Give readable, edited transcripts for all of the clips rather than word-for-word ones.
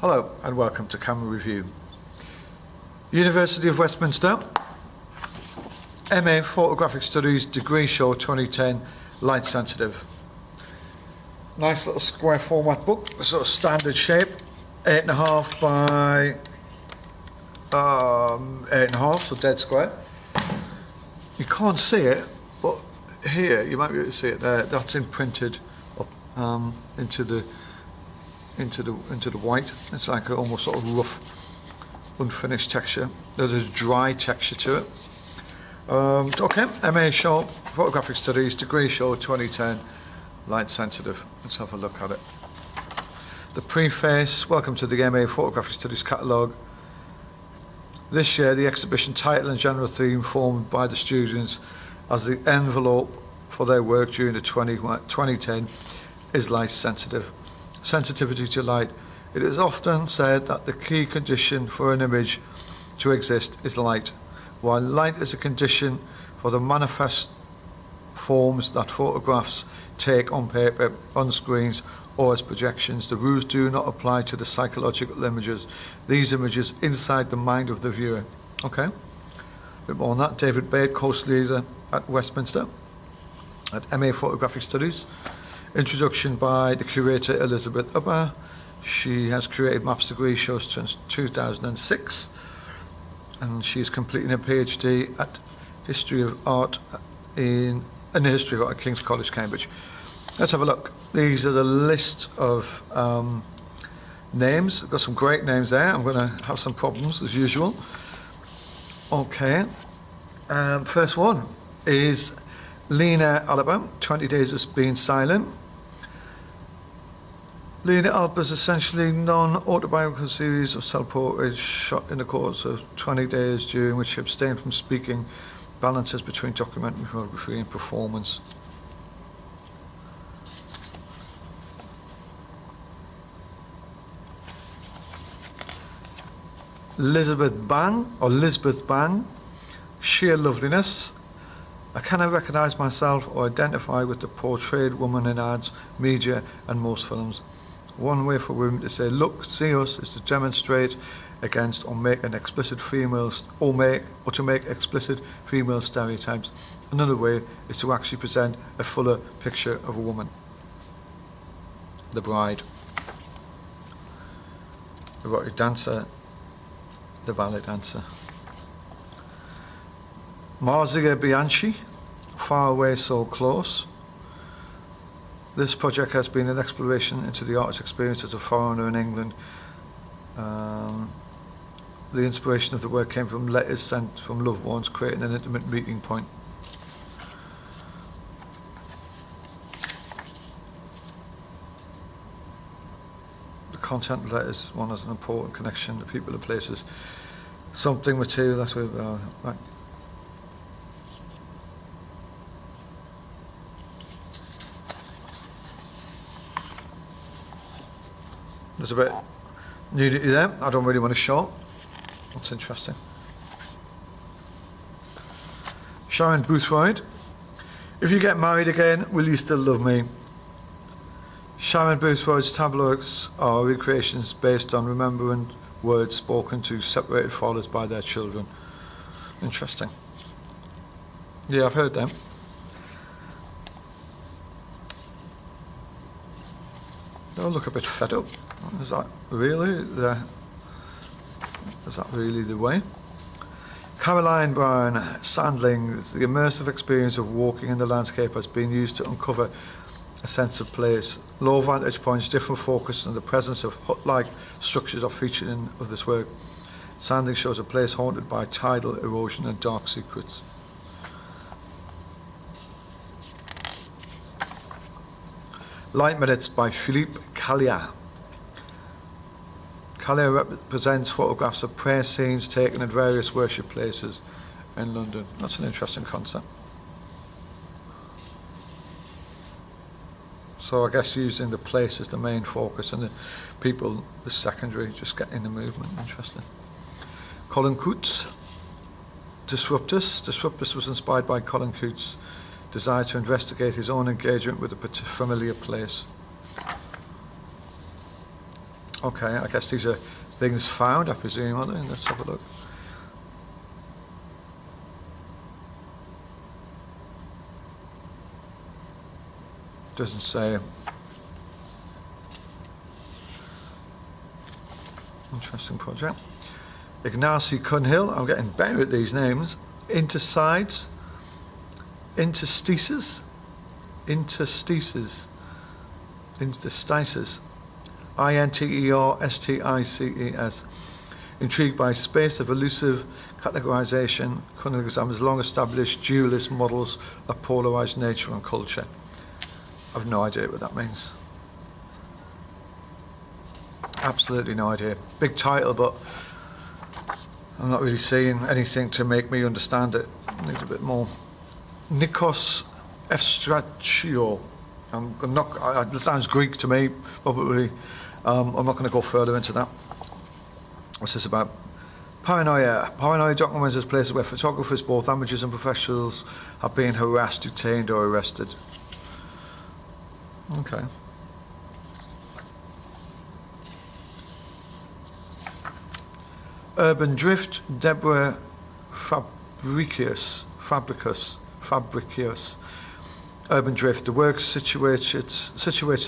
Hello and welcome to Camera Review. University of Westminster, MA Photographic Studies, Degree Show 2010, Light Sensitive. Nice little square format book, sort of standard shape, 8.5 by 8.5, so dead square. You can't see it, but here you might be able to see it there. That's imprinted up into the white. It's like an almost sort of rough, unfinished texture. There's dry texture to it. Okay, MA Show, Photographic Studies, Degree Show 2010, Light Sensitive. Let's have a look at it. The preface, welcome to the MA Photographic Studies catalogue. This year, the exhibition title and general theme formed by the students as the envelope for their work during the 2010 is light sensitive. Sensitivity to light. It is often said that the key condition for an image to exist is light. While light is a condition for the manifest forms that photographs take on paper, on screens, or as projections, the rules do not apply to the psychological images, these images inside the mind of the viewer. Okay, a bit more on that. David Baird, course leader at Westminster, at MA Photographic Studies. Introduction by the curator Elizabeth Upper. She has created maps degree shows since 2006, and she's completing a PhD at History of Art in the History of Art at King's College, Cambridge. Let's have a look. These are the list of names. I've got some great names there. I'm going to have some problems as usual. Okay. First one is Lena Alba, 20 Days of Being Silent. Lena Alba's essentially non-autobiographical series of self-portraits shot in the course of 20 days during which she abstained from speaking, balances between documentary photography and performance. Lisbeth Bang, sheer loveliness. I cannot recognise myself or identify with the portrayed woman in ads, media and most films. One way for women to say, look, see us, is to demonstrate against or make explicit female stereotypes. Another way is to actually present a fuller picture of a woman. The Bride. Erotic dancer, the ballet dancer. Marzia Bianchi, Far Away So Close. This project has been an exploration into the artist's experience as a foreigner in England. The inspiration of the work came from letters sent from loved ones, creating an intimate meeting point. The content of letters, one has an important connection to people and places. Something material, that's what right. There's a bit nudity there. I don't really want to show. That's interesting. Sharon Boothroyd. If you get married again, will you still love me? Sharon Boothroyd's tableaus are recreations based on remembering words spoken to separated fathers by their children. Interesting. Yeah, I've heard them. They all look a bit fed up. Is that really the way? Caroline Brown, Sandling. The immersive experience of walking in the landscape has been used to uncover a sense of place. Low vantage points, different focus, and the presence of hut-like structures are featured in of this work. Sandling shows a place haunted by tidal erosion and dark secrets. Light Minutes by Philippe Callier. Callier represents photographs of prayer scenes taken at various worship places in London. That's an interesting concept. So I guess using the place as the main focus and the people the secondary, just getting the movement. Interesting. Colin Coates, Disruptus. Disruptus was inspired by Colin Coates' desire to investigate his own engagement with a familiar place. Okay, I guess these are things found, I presume, aren't they? Let's have a look. Doesn't say. Interesting project. Ignacy Cunhill, I'm getting better at these names. Interstices. Interstices. Interstices. Intrigued by space of elusive categorization, Cunhill examines long-established dualist models of polarized nature and culture. I've no idea what that means. Absolutely no idea. Big title, but I'm not really seeing anything to make me understand it. Need a bit more. Nikos Efstrachio. It sounds Greek to me, probably. I'm not going to go further into that. What's this about? Paranoia. Paranoia documents as places where photographers, both amateurs and professionals, have been harassed, detained, or arrested. Okay. Urban Drift, Deborah Fabricius. Urban Drift. The work situates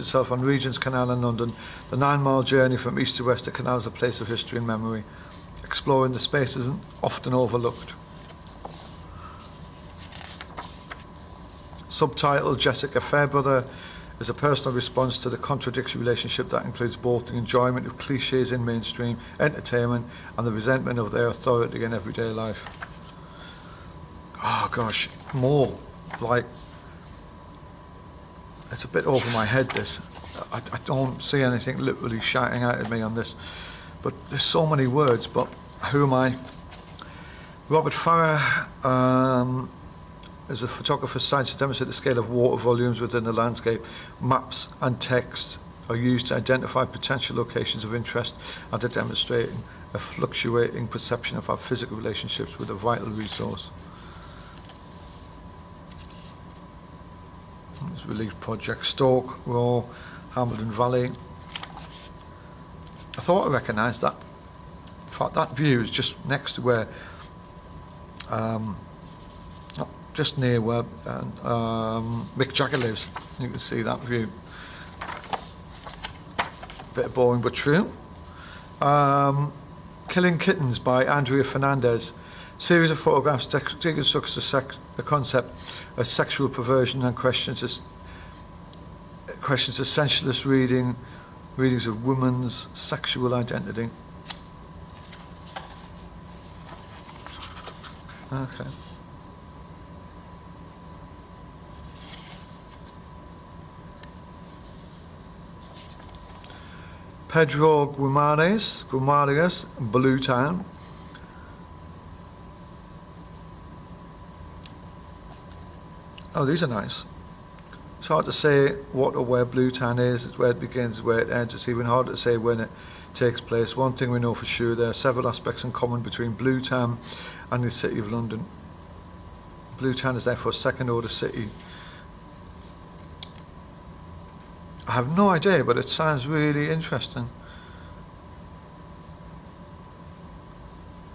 itself on Regent's Canal in London. The 9-mile journey from east to west, the canal is a place of history and memory. Exploring the spaces often overlooked. Subtitle, Jessica Fairbrother, is a personal response to the contradictory relationship that includes both the enjoyment of cliches in mainstream entertainment and the resentment of their authority in everyday life. Oh gosh, more like, it's a bit over my head, this. I don't see anything literally shouting out at me on this, but there's so many words, but who am I? Robert Farrer, as a photographer, science to demonstrate the scale of water volumes within the landscape. Maps and text are used to identify potential locations of interest and to demonstrating a fluctuating perception of our physical relationships with a vital resource. This relief project, Stoke, Raw, Hamilton Valley. I thought I recognised that. In fact, that view is just next to where, just near where Mick Jagger lives. You can see that view. Bit boring but true. Killing Kittens by Andrea Fernandez. Series of photographs deconstructs the concept of sexual perversion and questions essentialist readings of women's sexual identity. Okay. Pedro Guimaraes, Blue Town. Oh, these are nice. It's hard to say what or where Blue Town is. It's where it begins, where it ends. It's even harder to say when it takes place. One thing we know for sure, there are several aspects in common between Blue Town and the City of London. Blue Town is therefore a second-order city. I have no idea, but it sounds really interesting.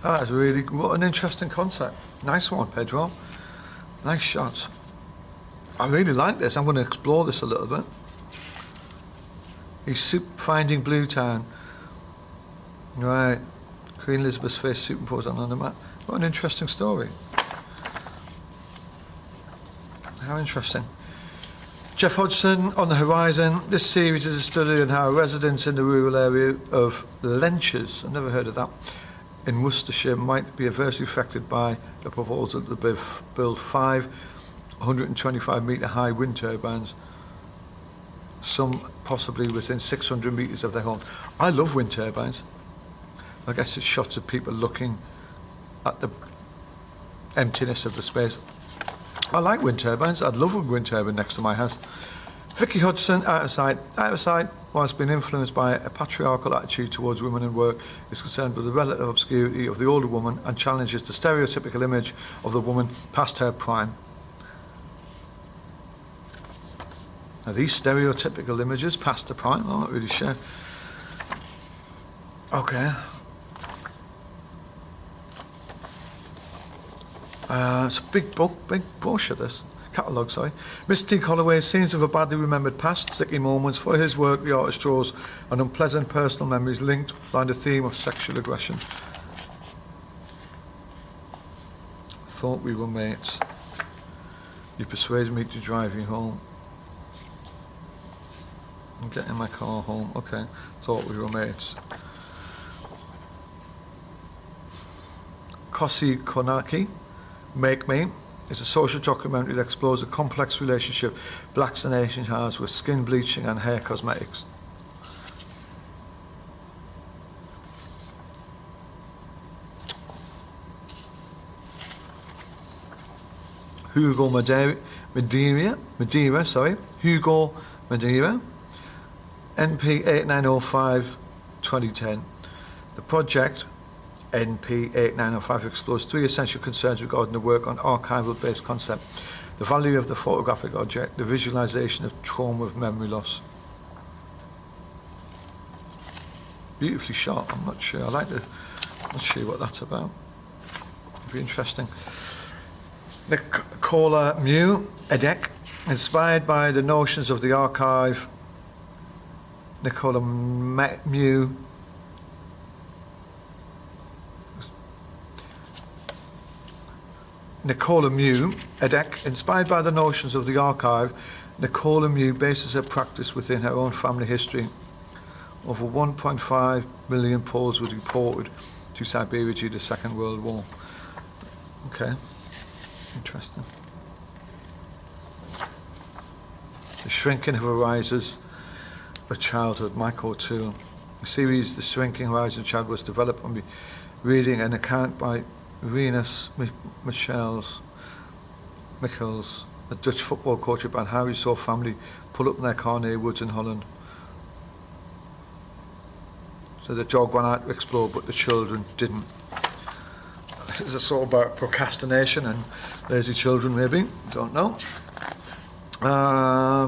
That is really, what an interesting concept. Nice one, Pedro. Nice shots. I really like this. I'm going to explore this a little bit. He's finding Blue Town. Right. Queen Elizabeth's face superimposed on the map. What an interesting story. How interesting. Jeff Hodgson, On the Horizon. This series is a study on how residents in the rural area of Lenchers, I've never heard of that, in Worcestershire might be adversely affected by the proposal to build 5 125-metre high wind turbines, some possibly within 600 metres of their home. I love wind turbines. I guess it's shots of people looking at the emptiness of the space. I like wind turbines. I'd love a wind turbine next to my house. Vicky Hodgson, Out of Sight. Out of Sight, whilst being influenced by a patriarchal attitude towards women in work, is concerned with the relative obscurity of the older woman and challenges the stereotypical image of the woman past her prime. Are these stereotypical images past the prime? I'm not really sure. Okay. It's a big book, big brochure, this. Catalogue, sorry. Mr. T. Holloway, scenes of a badly remembered past, sticky moments. For his work, the artist draws on unpleasant personal memories linked by the theme of sexual aggression. Thought we were mates. You persuaded me to drive you home. I'm getting my car home. Okay. Thought we were mates. Kosi Konaki, Make Me, is a social documentary that explores the complex relationship blacks and Asians have with skin bleaching and hair cosmetics. Hugo Madeira, Hugo Madeira, NP 8905 2010. The project NP 8905 explores three essential concerns regarding the work on archival-based concept: the value of the photographic object, the visualization of trauma of memory loss. Beautifully shot. I'm not sure. I'm not sure what that's about. It'd be interesting. Nicola Mew, Edek, inspired by the notions of the archive. Nicola Mew. Nicola Mew, Edek, inspired by the notions of the archive, Nicola Mew bases her practice within her own family history. Over 1.5 million Poles were deported to Siberia due to the Second World War. Okay, interesting. The Shrinking Horizons of Childhood, Mike O'Toole. The series The Shrinking Horizons of Childhood was developed on reading an account by Rinus Michels, a Dutch football coach, about how he saw family pull up in their car near woods in Holland. So the dog went out to explore, but the children didn't. It's a sort about procrastination and lazy children, maybe. Don't know.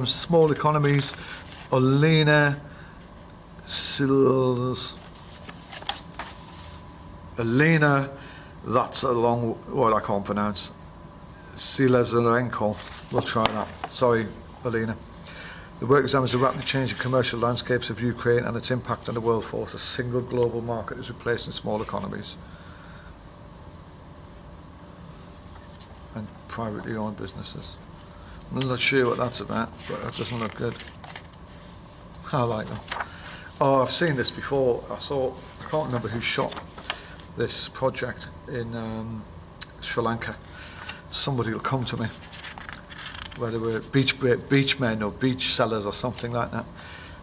Small economies. Olena Sills. Elena, that's a long word I can't pronounce. Silazarenko. We'll try that. Sorry, Elena. The work examines the rapidly changing commercial landscapes of Ukraine and its impact on the world force. A single global market is replacing small economies and privately owned businesses. I'm not sure what that's about, but that doesn't look good. I like them. Oh, I've seen this before. I can't remember who shot this project in Sri Lanka. Somebody will come to me, whether we're beachmen or beach sellers or something like that.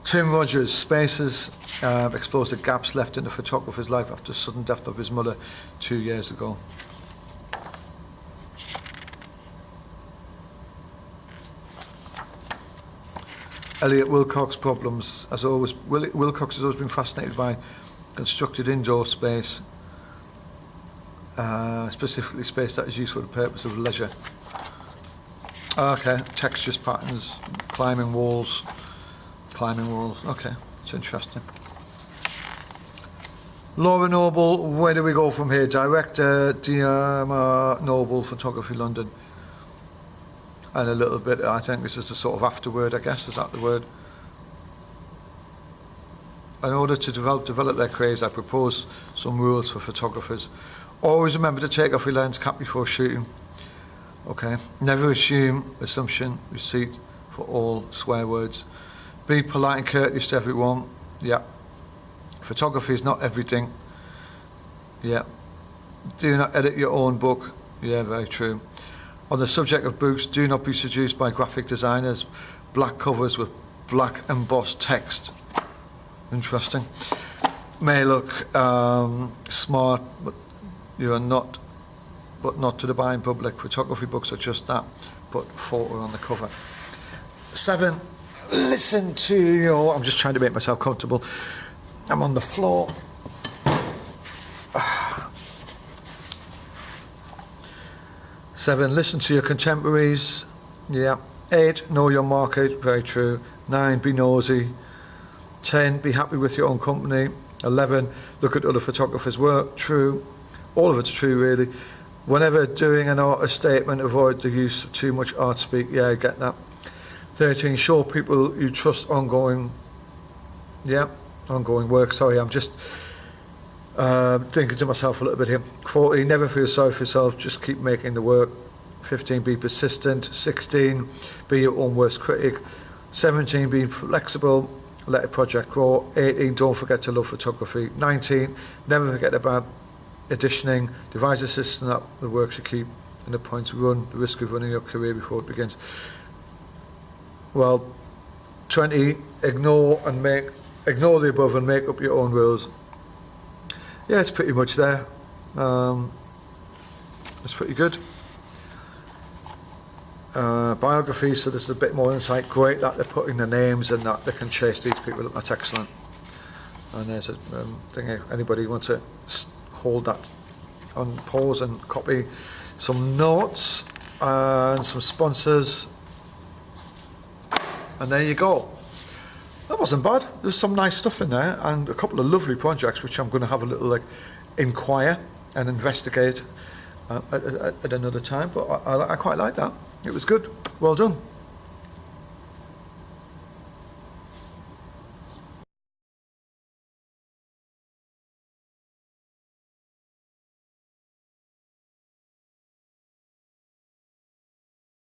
Tim Rogers, Spaces, explores the gaps left in the photographer's life after the sudden death of his mother 2 years ago. Elliot Wilcox, Problems. As always, Wilcox has always been fascinated by constructed indoor space, specifically space that is used for the purpose of leisure. Okay, textures, patterns, climbing walls. Okay, it's interesting. Laura Noble, where do we go from here? Director, Diarma Noble, Photography London. And a little bit, I think this is the sort of afterword, I guess, is that the word? In order to develop their craze, I propose some rules for photographers. Always remember to take off your lens cap before shooting. Okay. Never assumption, receipt for all swear words. Be polite and courteous to everyone. Yeah. Photography is not everything. Yeah. Do not edit your own book. Yeah, very true. On the subject of books, do not be seduced by graphic designers. Black covers with black embossed text. Interesting. May look smart, but you are not. But not to the buying public. Photography books are just that, but photo on the cover. 7. Listen to your. I'm just trying to make myself comfortable. I'm on the floor. 7. Listen to your contemporaries. Yeah. 8. Know your market. Very true. 9. Be nosy. 10. Be happy with your own company. 11, look at other photographers' work. True. All of it's true, really. Whenever doing an artist statement, avoid the use of too much art speak. Yeah, I get that. 13, show people you trust ongoing work. Sorry, I'm just thinking to myself a little bit here. 14, never feel sorry for yourself, just keep making the work. 15, be persistent. 16, be your own worst critic. 17, be flexible, let a project grow. 18, don't forget to love photography. 19, never forget about editioning. Devise a system that the work should keep in the point to run the risk of running your career before it begins. Well, 20, ignore the above and make up your own rules. Yeah, it's pretty much there. It's pretty good. Biography, so there's a bit more insight. Great that they're putting the names and that they can chase these people up. That's excellent. And there's a thing, if anybody wants to hold that on pause and copy some notes and some sponsors. And there you go. That wasn't bad. There's some nice stuff in there and a couple of lovely projects which I'm going to have a little inquire and investigate at another time. But I quite like that. It was good. Well done.